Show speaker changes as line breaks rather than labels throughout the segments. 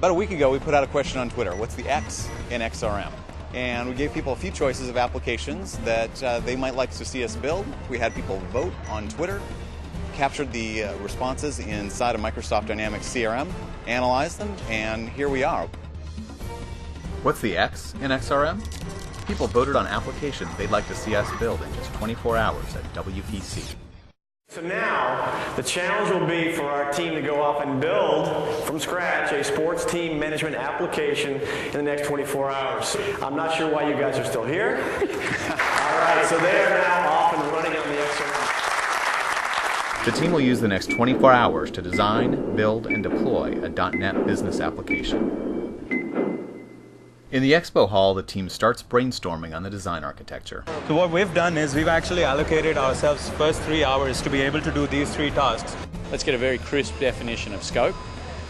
About a week ago, we put out a question on Twitter: what's the X in XRM? And we gave people a few choices of applications that they might like to see us build. We had people vote on Twitter, captured the responses inside of Microsoft Dynamics CRM, analyzed them, and here we are. What's the X in XRM? People voted on applications they'd like to see us build in just 24 hours at WPC.
So now, the challenge will be for our team to go off and build from scratch a sports team management application in the next 24 hours. I'm not sure why you guys are still here. All right, so they are now off and running on the XRM.
The team will use the next 24 hours to design, build, and deploy a .NET business application. In the expo hall, the team starts brainstorming on the design architecture.
So what we've done is we've actually allocated ourselves first 3 hours to be able to do these 3 tasks.
Let's get a very crisp definition of scope,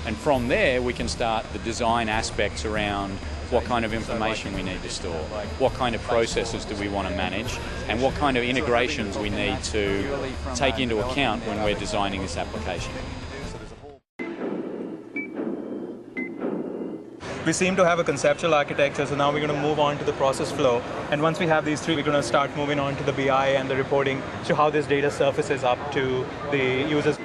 and from there we can start the design aspects around what kind of information we need to store, what kind of processes do we want to manage, and what kind of integrations we need to take into account when we're designing this application.
We seem to have a conceptual architecture, so now we're going to move on to the process flow. And once we have these 3, we're going to start moving on to the BI and the reporting, so how this data surfaces up to the users.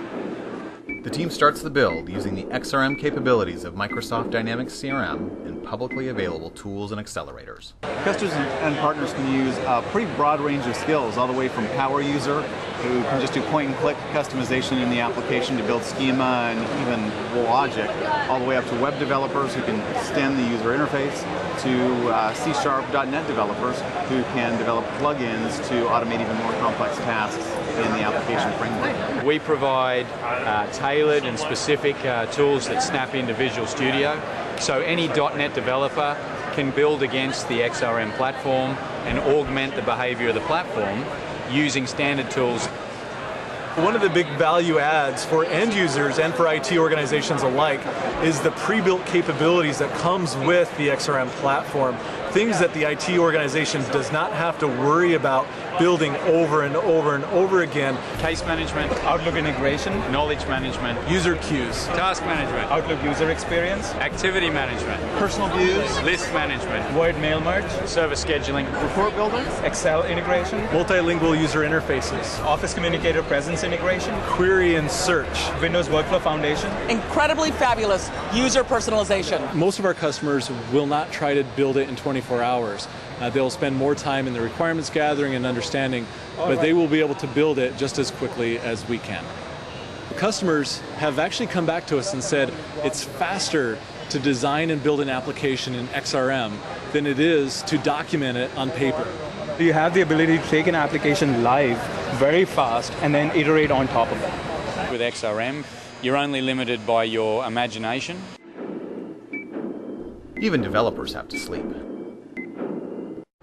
The team starts the build using the XRM capabilities of Microsoft Dynamics CRM and publicly available tools and accelerators.
Customers and partners can use a pretty broad range of skills, all the way from power user, who can just do point-and-click customization in the application to build schema and even logic, all the way up to web developers who can extend the user interface, to C#.NET developers who can develop plugins to automate even more complex tasks in the application framework.
We provide tailored and specific tools that snap into Visual Studio, so any .NET developer can build against the XRM platform and augment the behavior of the platform using standard tools.
One of the big value adds for end users and for IT organizations alike is the pre-built capabilities that comes with the XRM platform. Things that the IT organization does not have to worry about building over and over and over again.
Case management,
Outlook integration,
knowledge management,
User queues,
task management,
Outlook user experience,
activity management,
Personal views,
list management,
Word mail merge,
service scheduling,
report builders,
Excel integration,
multilingual user interfaces,
Office Communicator presence integration,
query and search.
Windows Workflow Foundation.
Incredibly fabulous user personalization.
Most of our customers will not try to build it in 24 hours. They'll spend more time in the requirements gathering and understanding, but they will be able to build it just as quickly as we can. Customers have actually come back to us and said it's faster to design and build an application in XRM than it is to document it on paper.
You have the ability to take an application live very fast and then iterate on top of it.
With XRM, you're only limited by your imagination.
Even developers have to sleep.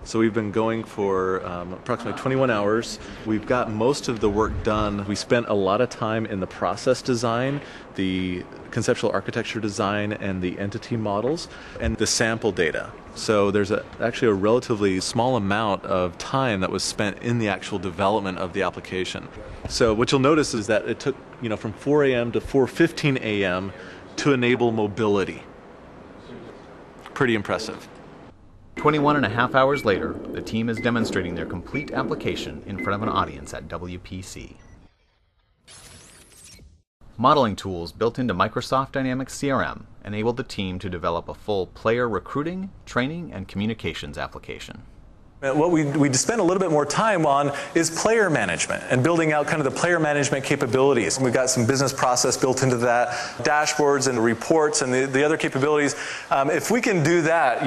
So we've been going for approximately 21 hours. We've got most of the work done. We spent a lot of time in the process design, the conceptual architecture design, and the entity models, and the sample data. So there's actually a relatively small amount of time that was spent in the actual development of the application. So what you'll notice is that it took, from 4 a.m. to 4:15 a.m. to enable mobility. Pretty impressive.
21 and a half hours later, the team is demonstrating their complete application in front of an audience at WPC. Modeling tools built into Microsoft Dynamics CRM enabled the team to develop a full player recruiting, training, and communications application.
What we spend a little bit more time on is player management and building out kind of the player management capabilities. We've got some business process built into that, dashboards and reports and the other capabilities. If we can do that,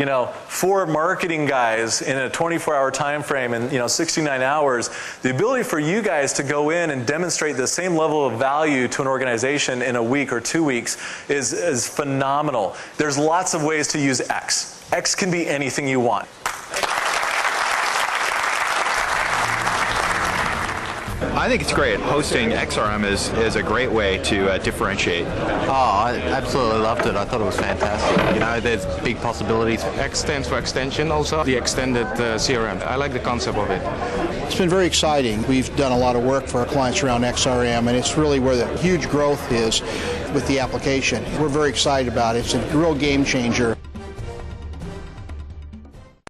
4 marketing guys in a 24-hour time frame and 69 hours, the ability for you guys to go in and demonstrate the same level of value to an organization in a week or 2 weeks is phenomenal. There's lots of ways to use X. X can be anything you want.
I think it's great. Hosting XRM is a great way to differentiate.
Oh, I absolutely loved it. I thought it was fantastic. You know, there's big possibilities.
X stands for extension, also the extended CRM. I like the concept of it.
It's been very exciting. We've done a lot of work for our clients around XRM, and it's really where the huge growth is with the application. We're very excited about it. It's a real game changer.